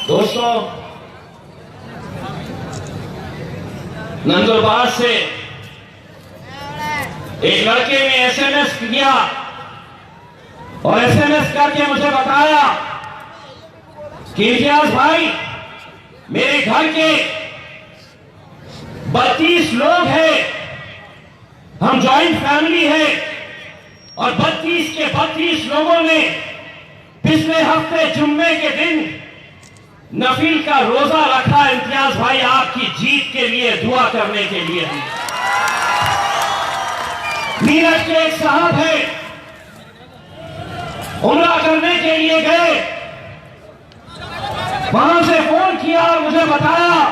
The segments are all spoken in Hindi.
दोस्तों, नंदुरबार से एक लड़के ने एसएमएस किया और एसएमएस करके मुझे बताया कि इम्तियाज भाई, मेरे घर के 32 लोग हैं, हम जॉइंट फैमिली है और 32 के 32 लोगों ने पिछले हफ्ते जुम्मे के दिन नफिल का रोजा रखा। इम्तियाज भाई, आपकी जीत के लिए दुआ करने के लिए। मीरठ के एक साहब है, उम्रा करने के लिए गए, वहां से फोन किया और मुझे बताया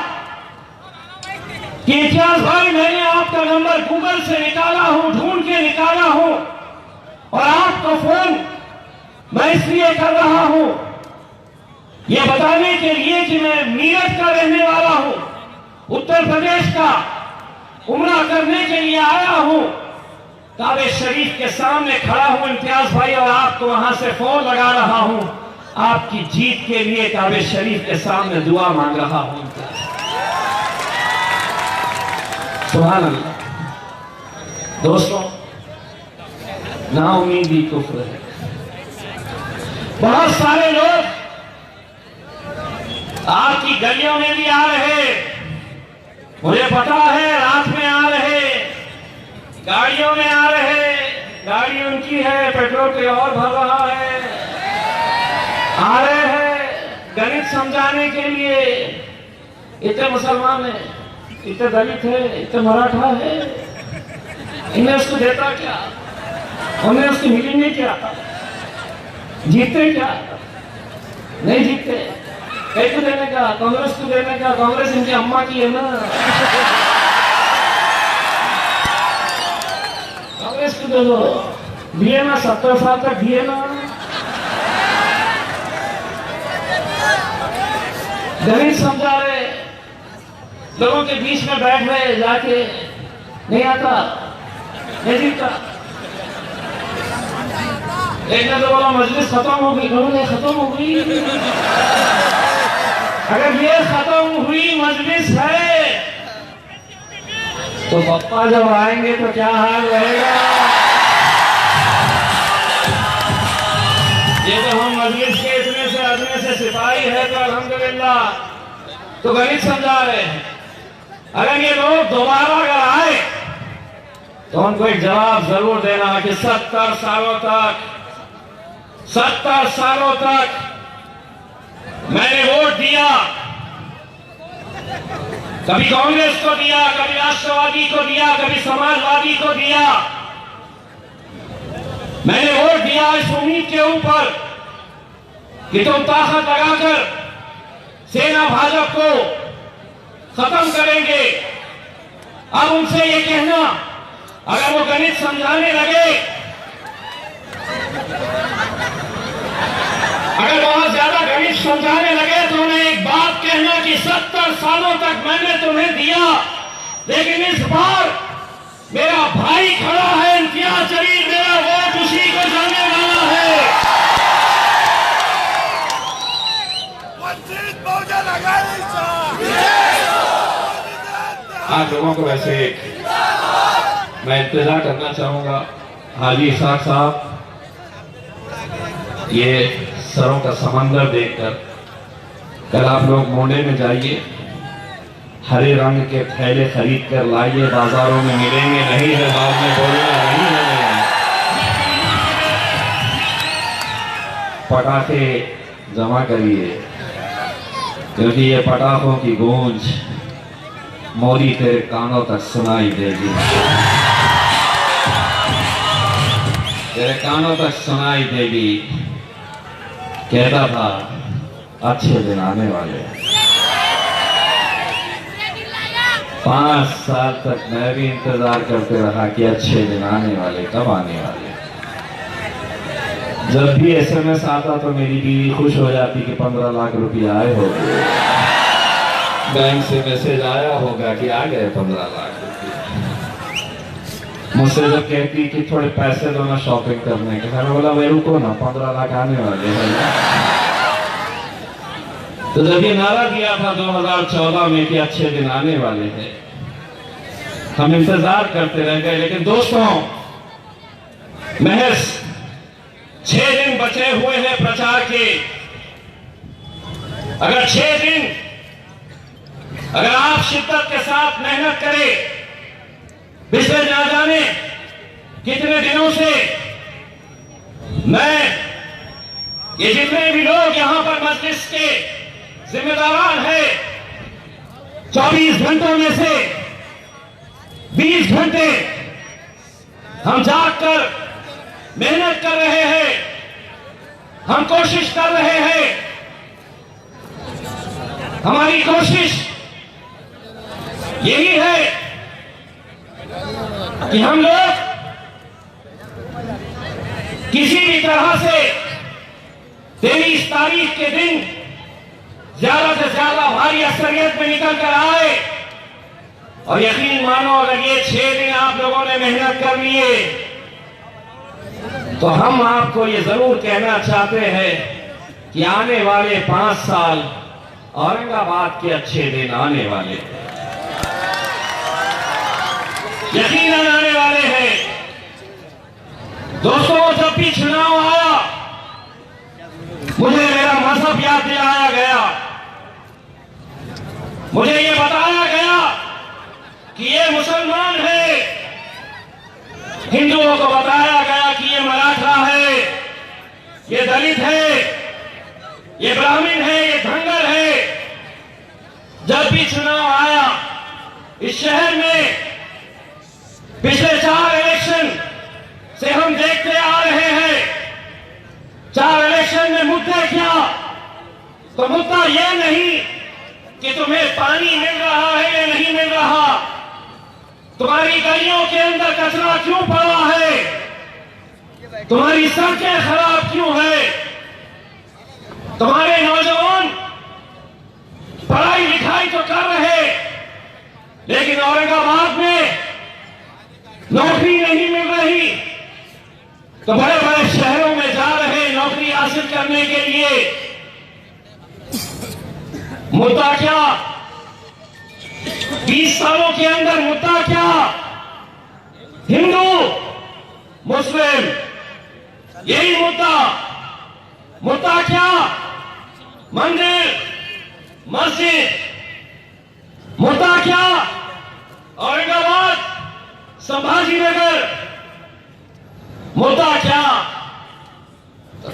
कि इम्तियाज भाई, मैंने आपका नंबर गूगल से निकाला हूं, ढूंढ के निकाला हूं और आपका फोन मैं इसलिए कर रहा हूं यह बताने के लिए कि मैं मीरठ का रहने वाला हूं, उत्तर प्रदेश का, उम्रा करने के लिए आया हूं, काबे शरीफ के सामने खड़ा हूं इम्तियाज भाई, और आपको वहां से फोन लगा रहा हूं, आपकी जीत के लिए काबे शरीफ के सामने दुआ मांग रहा हूं। सुभान अल्लाह। दोस्तों, नाउमीदी कुफ्र है। बहुत सारे लोग आपकी गलियों में भी आ रहे, मुझे पता है, रात में आ रहे, गाड़ियों में आ रहे, गाड़ी उनकी है, पेट्रोल पे और भर रहा है, आ रहे हैं गणित समझाने के लिए। इतने मुसलमान है, इतने दलित है, इतने मराठा है, इन्हें उसको देता क्या, उन्हें उसकी मिलेंगे क्या, जीतते क्या, नहीं जीतते। कई को देने का, कांग्रेस को देने का, कांग्रेस इनकी अम्मा की है ना, कांग्रेस को दे दो, दिए ना, 70 साल तक दिए ना। गणित समझा रहे, लोगों के बीच में बैठ रहे, जाके नहीं आता, नहीं जीतता। एक ने तो बोला मजलिस खत्म हो गई, खत्म हो गई। अगर ये खत्म हुई मजलिस है तो पप्पा जब आएंगे तो क्या हाल रहेगा। ये तो हम मजलिस के इतने से आदमी से सिपाही है तो अल्हम्दुलिल्लाह, तो गणित समझा रहे हैं। अगर ये लोग दोबारा अगर आए तो उनको एक जवाब जरूर देना कि 70 सालों तक मैंने वोट दिया, कभी कांग्रेस को दिया, कभी राष्ट्रवादी को दिया, कभी समाजवादी को दिया। मैंने वोट दिया इस उम्मीद के ऊपर कि तुम ताकत लगाकर सेना भाजपा को खत्म करेंगे। अब उनसे ये कहना, अगर वो गणित समझाने लगे, अगर बहुत ज्यादा गणित समझाने लगे तो उन्हें एक बात कहना कि 70 सालों तक मैंने तुम्हें दिया, लेकिन इस बार मेरा भाई खड़ा है इम्तियाज जलील, मेरा वोट उसी को जाने वाला है। आप लोगों को वैसे मैं इंतजार करना चाहूंगा। हाजी इसाक साहब, ये सरों का समंदर देखकर कल आप लोग मोंडे में जाइए, हरे रंग के थैले खरीद कर लाइए, बाजारों में मिलेंगे, नहीं है बाद में बोलना नहीं है। पटाखे जमा करिए, क्योंकि ये पटाखों की गूंज मोदी तेरे कानों तक सुनाई देगी, तेरे कानों तक सुनाई देगी। कहता था अच्छे दिन आने वाले। 5 साल तक मैं भी इंतजार करते रहा कि अच्छे दिन आने वाले, कब आने वाले। जब भी एसएमएस आता तो मेरी बीवी खुश हो जाती कि 15 लाख रुपया आए हो, बैंक से मैसेज आया होगा कि आ गए 15 लाख रुपया। मुझसे जब कहती कि थोड़े पैसे दो ना शॉपिंग करने के, मैंने बोला भाई रुको ना, 15 लाख आने वाले हैं। तो जब ये नारा दिया था 2014 में कि अच्छे दिन आने वाले थे, हम इंतजार करते रह गए। लेकिन दोस्तों, महज 6 दिन बचे हुए हैं प्रचार के। अगर 6 दिन अगर आप शिद्दत के साथ मेहनत करें, पिछले ना जाने कितने दिनों से मैं ये जितने भी लोग यहां पर मस्जिद के जिम्मेदारान हैं, 24 घंटों में से 20 घंटे हम जागकर मेहनत कर रहे हैं, हम कोशिश कर रहे हैं। हमारी कोशिश यही है कि हम लोग किसी भी तरह से 23 तारीख के दिन ज्यादा से ज्यादा भारी अक्सरियत में निकल कर आए। और यकीन मानो, अगर ये 6 दिन आप लोगों ने मेहनत कर लिए तो हम आपको ये जरूर कहना चाहते हैं कि आने वाले 5 साल औरंगाबाद के अच्छे दिन आने वाले हैं, यकीनन आने वाले हैं। दोस्तों, जब भी चुनाव आया मुझे मेरा मजहब याद दिलाया गया, मुझे ये बताया गया कि ये मुसलमान है, हिंदुओं को बताया गया कि ये मराठा है, ये दलित है, ये ब्राह्मण है, ये धंगर है। जब भी चुनाव आया इस शहर में, पिछले 4 इलेक्शन से हम देखते आ रहे हैं, 4 इलेक्शन में मुद्दे क्या, तो मुद्दा यह नहीं कि तुम्हें पानी मिल रहा है या नहीं मिल रहा, तुम्हारी गलियों के अंदर कचरा क्यों पड़ा है, तुम्हारी सड़कें खराब क्यों है, तुम्हारे नौजवान पढ़ाई लिखाई तो कर रहे लेकिन औरंगाबाद में नौकरी नहीं मिल रही, तो बड़े बड़े शहरों में जा रहे नौकरी हासिल करने के लिए। मुद्दा क्या, 20 सालों के अंदर मुद्दा क्या, हिंदू मुस्लिम यही मुद्दा, मुद्दा क्या, मंदिर मस्जिद, मुद्दा क्या, औरंगाबाद संभाजी नगर, मुद्दा क्या,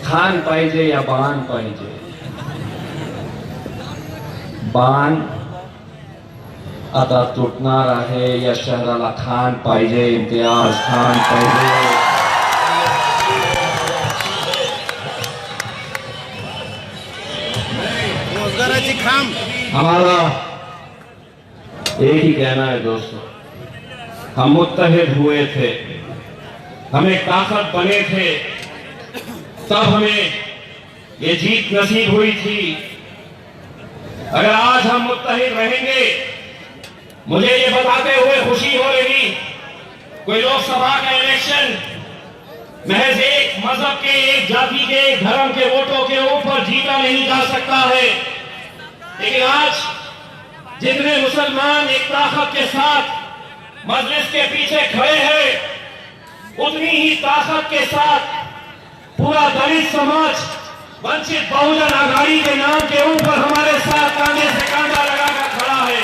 खान पाहिजे या बाण पाहिजे, बाण आता तुटणार आहे या शहराला खान पाहिजे, इम्तियाज खान पाहिजे। रोजगाराची खांब। हमारा एक ही कहना है दोस्तों, हम मुत्तहिद हुए थे, हम एक ताकत बने थे, तब हमें ये जीत नसीब हुई थी। अगर आज हम मुत्तहिद रहेंगे, मुझे ये बताते हुए खुशी हो रही, कोई लोकसभा का इलेक्शन महज एक मजहब के, एक जाति के, एक धर्म के वोटों के ऊपर जीता नहीं जा सकता है। लेकिन आज जितने मुसलमान एक ताकत के साथ मजलिस के पीछे खड़े हैं, उतनी ही ताकत के साथ पूरा दलित समाज वंचित बहुजन आघाड़ी के नाम के ऊपर हमारे साथ कांधे से कांधा लगाकर खड़ा है।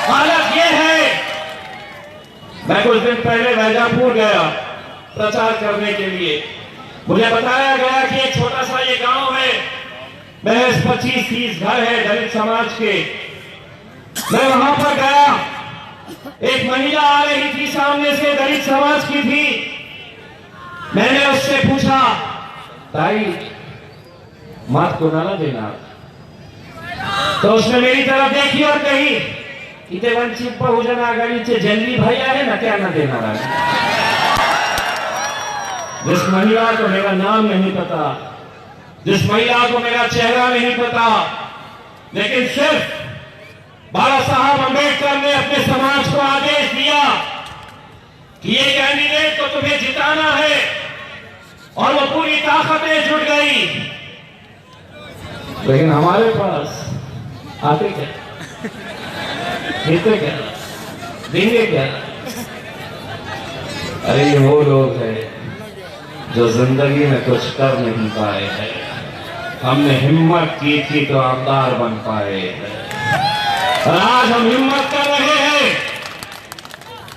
हालत यह है, मैं कुछ दिन पहले वैजापुर गया प्रचार करने के लिए, मुझे बताया गया कि एक छोटा सा ये गांव है, महज 25-30 घर है दलित समाज के। मैं वहां पर गया, एक महिला आ रही थी सामने से, दलित समाज की थी। मैंने उससे पूछा, ताई मत कोणाला देणार? तो उसने मेरी तरफ देखी और कही कि ते वंचित बहुजन आघाडीचे जल्ली भाई आहे ना, त्यांना देणार आहे। जिस महिला को मेरा नाम नहीं पता, जिस महिला को मेरा चेहरा नहीं पता, लेकिन सिर्फ बाबा साहब अंबेडकर ने अपने समाज को आदेश दिया कि ये कैंडिडेट को तुम्हें जिताना है, और वो पूरी ताकतें जुट गई। लेकिन हमारे पास आते क्या, देते क्या, देंगे क्या? अरे ये वो लोग हैं जो जिंदगी में कुछ कर नहीं पाए हैं। हमने हिम्मत की थी तो आमदार बन पाए हैं, और आज हम हिम्मत कर रहे हैं।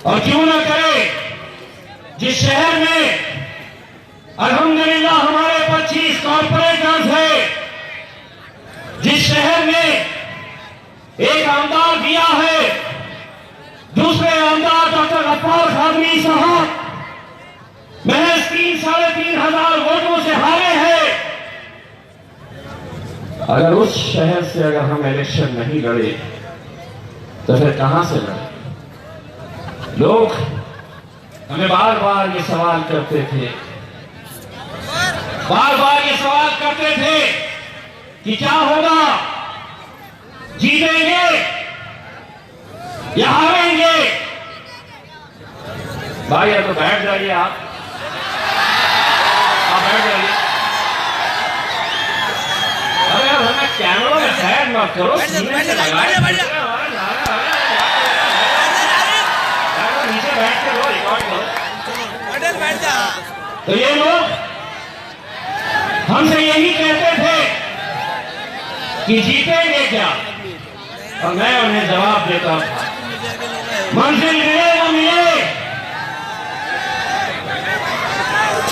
और क्यों ना करें? जिस शहर में अल्हम्दुलिल्लाह हमारे 25 कॉर्पोरेटर्स हैं, जिस शहर में एक आमदार दिया है, दूसरे आमदार डॉक्टर गफ्फार खादमी साहब महज 3,500 वोटों से हारे हैं। अगर उस शहर से अगर हम इलेक्शन नहीं लड़े तो फिर कहां से लड़े? लोग हमें बार बार ये सवाल करते थे, बार बार ये सवाल करते थे कि क्या होगा, जीतेंगे या हारेंगे? भाई या तो बैठ जाइए, आप बैठ जाइए। अरे यार हमें कैमरा में साइड मत करो, नीचे बैठ के लो, रिकॉर्ड करो। तो ये लोग हमसे यही कहते थे कि जीतेंगे क्या, और मैं उन्हें जवाब देता था मंजिल मिले न मिले,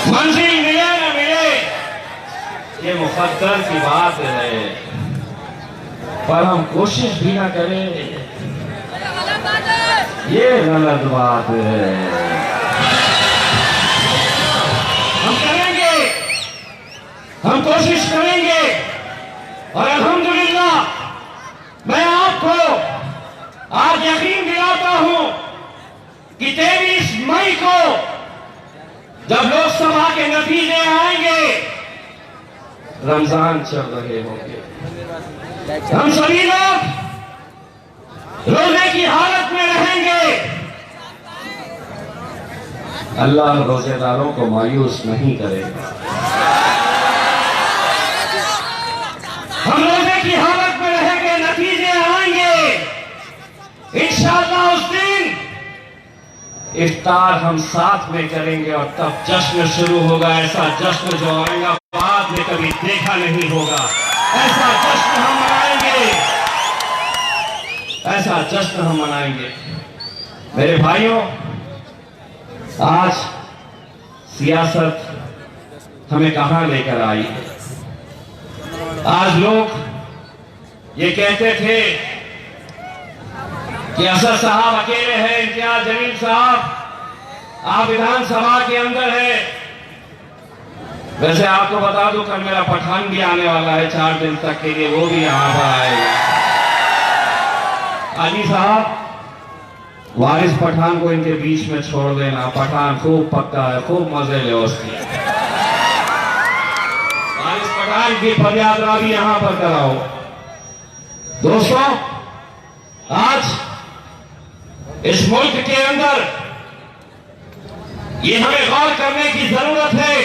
मंजिल मिले न मिले ये मुकद्दर की बात है, पर हम कोशिश भी ना करें ये गलत बात है। हम करेंगे, हम कोशिश करेंगे, और अल्हम्दुलिल्लाह मैं आपको आज यकीन दिलाता हूं कि 23 मई को जब लोकसभा के नतीजे आएंगे, रमजान चल रहे होंगे, हम सभी लोग रोजे की हालत में रहेंगे। अल्लाह रोजेदारों को मायूस नहीं करेगा। हम रोजे की हालत में रहेंगे, नतीजे आएंगे इंशाअल्लाह। उस दिन इफ्तार हम साथ में करेंगे और तब जश्न शुरू होगा, ऐसा जश्न जो औरंगाबाद में कभी देखा नहीं होगा। ऐसा जश्न हम मनाएंगे, ऐसा जश्न हम मनाएंगे। मेरे भाइयों, आज सियासत हमें कहां लेकर आई? आज लोग ये कहते थे कि असद साहब अकेले हैं, इम्तियाज जलील साहब आप विधानसभा के अंदर है। वैसे आपको बता दूं कल मेरा पठान भी आने वाला है 4 दिन तक के लिए, वो भी यहां पर आएगा। आजी साहब वारिस पठान को इनके बीच में छोड़ देना, पठान खूब पक्का है, खूब मजे ले उसकी। वारिस पठान की पदयात्रा भी यहां पर कराओ। दोस्तों, आज इस मुल्क के अंदर ये हमें गौर करने की जरूरत है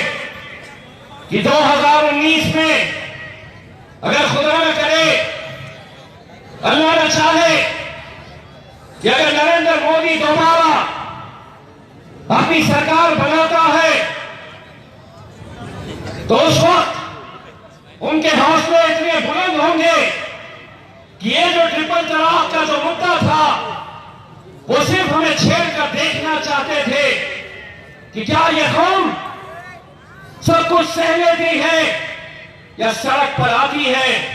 कि 2019 में अगर खुदा न करे, अल्लाह न चाहे कि अगर नरेंद्र मोदी दोबारा अपनी सरकार बनाता है तो उस वक्त उनके हौसले इतने बुलंद होंगे कि ये जो ट्रिपल तलाक का जो मुद्दा था वो सिर्फ हमें छेड़ कर देखना चाहते थे कि क्या ये कौम सब कुछ सह लेती है या सड़क पर आती है।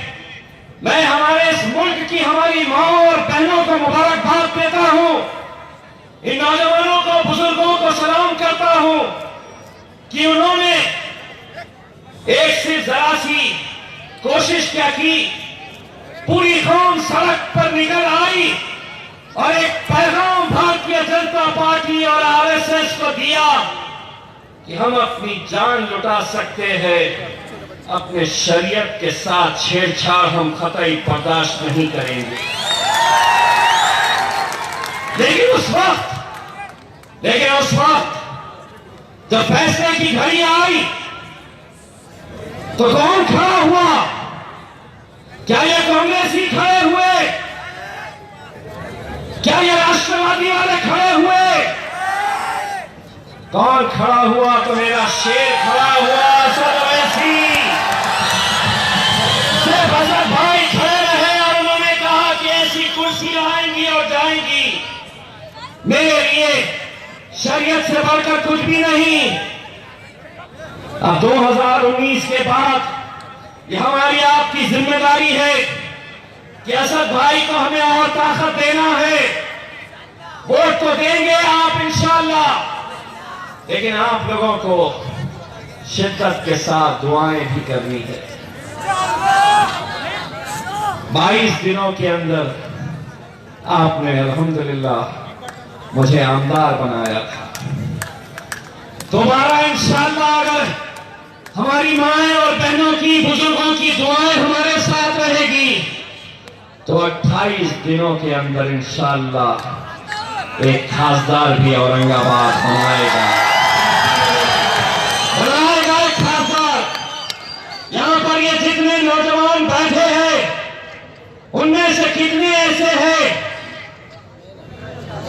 मैं हमारे इस मुल्क की हमारी माओ और बहनों को मुबारकबाद देता हूं, इन नौजवानों को, बुजुर्गों को सलाम करता हूं कि उन्होंने एक से जरा सी कोशिश क्या की, पूरी कौम सड़क पर निकल आई और एक पैगाम भारतीय जनता पार्टी और आरएसएस को दिया कि हम अपनी जान लुटा सकते हैं, अपने शरीयत के साथ छेड़छाड़ हम कतई बर्दाश्त नहीं करेंगे। लेकिन उस वक्त जब फैसले की घड़ी आई तो कौन खड़ा हुआ? क्या ये कांग्रेस ही खड़े हुए? क्या ये राष्ट्रवादी वाले खड़े हुए? कौन खड़ा हुआ? तो मेरा शेर खड़ा हुआ, असद ओवैसी। सिर्फ असद भाई खड़े रहे और उन्होंने कहा कि ऐसी कुर्सी आएंगी और जाएंगी, मेरे लिए शरीयत से बढ़कर कुछ भी नहीं। अब 2019 के बाद ये हमारी आपकी जिम्मेदारी है कि असद भाई को हमें और ताकत देना है। वोट तो देंगे आप इंशाअल्लाह, लेकिन आप लोगों को शिद्दत के साथ दुआएं भी करनी है। 22 दिनों के अंदर आपने अल्हम्दुलिल्लाह मुझे आमदार बनाया था। दोबारा इंशाअल्लाह अगर हमारी माएं और बहनों की, बुजुर्गों की दुआएं हमारे साथ रहेगी तो 28 दिनों के अंदर इंशाअल्लाह एक खासदार भी औरंगाबाद बनाएगा एक खासदार। यहां पर ये जितने नौजवान बैठे हैं उनमें से कितने ऐसे हैं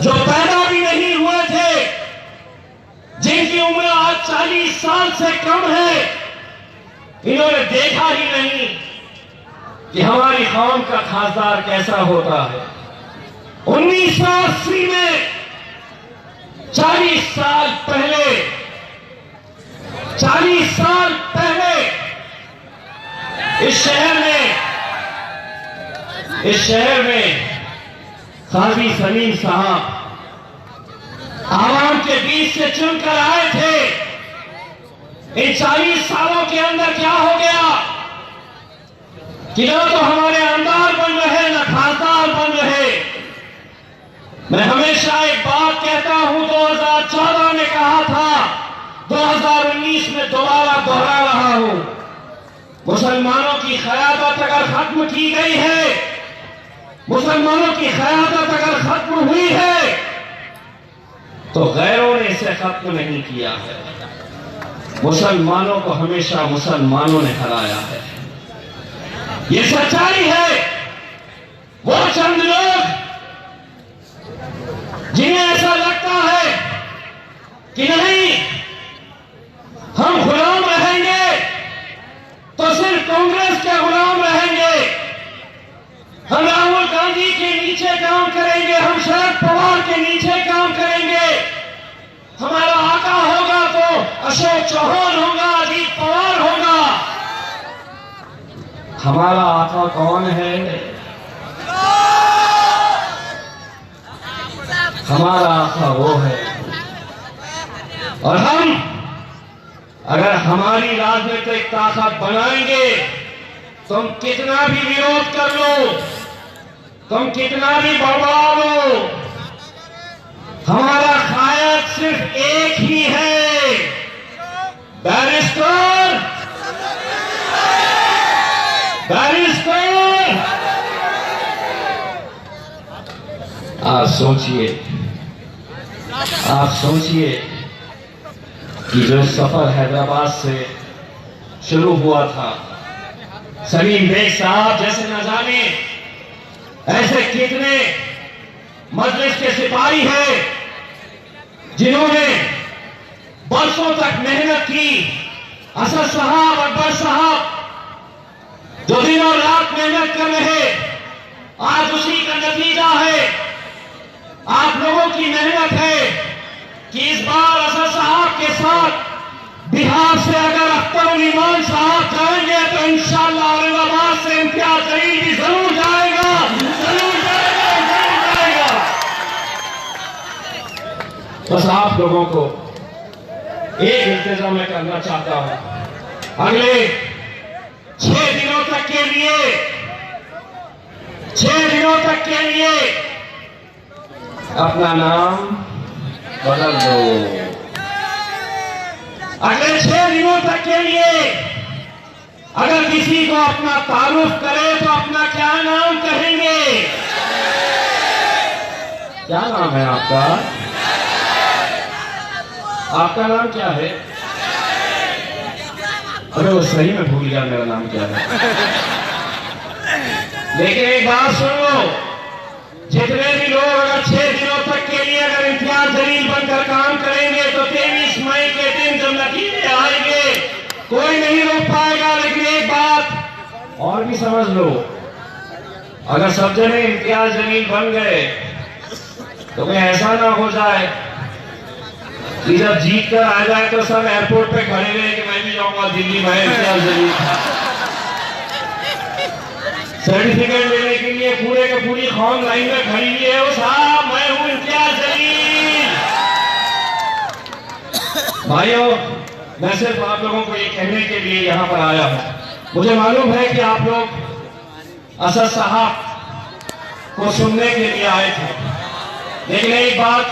जो पैदा भी नहीं हुए थे, जिनकी उम्र आज 40 साल से कम है, इन्होंने देखा ही नहीं कि हमारी कौम का खासदार कैसा होता है। 1980 में 40 साल पहले इस शहर में काजी सलीम साहब आवाम के बीच से चुनकर आए थे। इन 40 सालों के अंदर क्या हो गया कि ना तो हमारे आमदार बन रहे, ना खासदार बन रहे। मैं हमेशा एक बात कहता हूं, 2014 में कहा था, 2019 में दोबारा दोहरा रहा हूं। मुसलमानों की क़यादत अगर खत्म की गई है, मुसलमानों की क़यादत अगर खत्म हुई है तो गैरों ने इसे खत्म नहीं किया है। मुसलमानों को हमेशा मुसलमानों ने हराया है, ये सच्चाई है। वो चंद लोग जिन्हें ऐसा लगता है कि नहीं हम गुलाम रहेंगे तो सिर्फ कांग्रेस के गुलाम रहेंगे, हम राहुल गांधी के नीचे काम करेंगे, हम शरद पवार के नीचे काम करेंगे, हमारा आका होगा तो अशोक चौहान होगा, अजीत पवार होगा। हमारा आका कौन है? हमारा आका वो है। और हम अगर हमारी राजनीतिक ताकत बनाएंगे, तुम कितना भी विरोध कर लो, तुम कितना भी बड़बड़ा लो, हमारा कायद सिर्फ एक ही है, बैरिस्टर। आप सोचिए कि जो सफर हैदराबाद से शुरू हुआ था, सलीम बेग साहब जैसे न जाने ऐसे कितने मजलिस के सिपाही हैं जिन्होंने बरसों तक मेहनत की। असद साहब, अकबर साहब जो दिन और रात मेहनत कर रहे, आज उसी का नतीजा है, आप लोगों की मेहनत है कि इस बार असद साहब के साथ बिहार से अगर अख्तर उल ईमान साहब जाएंगे तो इंशाअल्लाह औरंगाबाद से इम्तियाज जलील भी जरूर जाएगा, जरूर जाएगा। बस आप लोगों को एक इंतजाम मैं करना चाहता हूं, अगले 6 दिनों तक के लिए, 6 दिनों तक के लिए अपना नाम बदल दो। अगले 6 दिनों तक के लिए अगर किसी को अपना तारुफ करे तो अपना क्या नाम कहेंगे? क्या नाम है आपका? आपका नाम क्या है? अरे वो सही में भूल गया मेरा नाम क्या है। लेकिन एक बात सुन लो, जितने भी लोग अगर 6 दिनों तक के लिए अगर इम्तियाज जलील बनकर काम करेंगे तो 23 मई के दिन जब नतीजे आएंगे कोई नहीं रोक पाएगा। लेकिन एक बात और भी समझ लो, अगर सब जने इम्तियाज जलील बन गए तो कहीं ऐसा ना हो जाए कि जब जीत कर आ जाए तो सब एयरपोर्ट पे खड़े रहे कि मैं भी जाऊंगा दिल्ली में इम्तियाज जलील सर्टिफिकेट लेने के लिए पूरे के पूरी कौम लाइन में खड़ी हुई है। वो साहब मैं हूं इम्तियाज जलील। भाइयों, मैं सिर्फ आप लोगों को ये कहने के लिए यहाँ पर आया हूँ। मुझे मालूम है कि आप लोग असद साहब को सुनने के लिए आए थे, लेकिन एक बात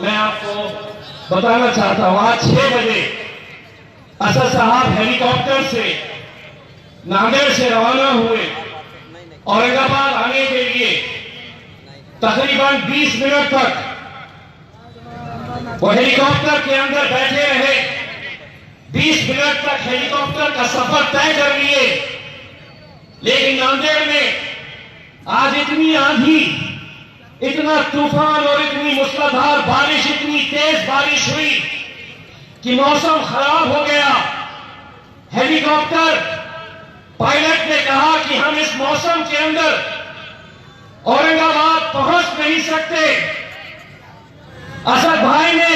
मैं आपको बताना चाहता हूँ। आज 6 बजे असद साहब हेलीकॉप्टर से नांदेड़ से रवाना हुए औरंगाबाद आने के लिए। तकरीबन 20 मिनट तक वो हेलीकॉप्टर के अंदर बैठे रहे। 20 मिनट तक हेलीकॉप्टर का सफर तय कर लिए, लेकिन नांदेड़ में आज इतनी आंधी, इतना तूफान और इतनी मूसलाधार बारिश, इतनी तेज बारिश हुई कि मौसम खराब हो गया। हेलीकॉप्टर पायलट ने कहा कि हम इस मौसम के अंदर औरंगाबाद पहुंच नहीं सकते। असद भाई ने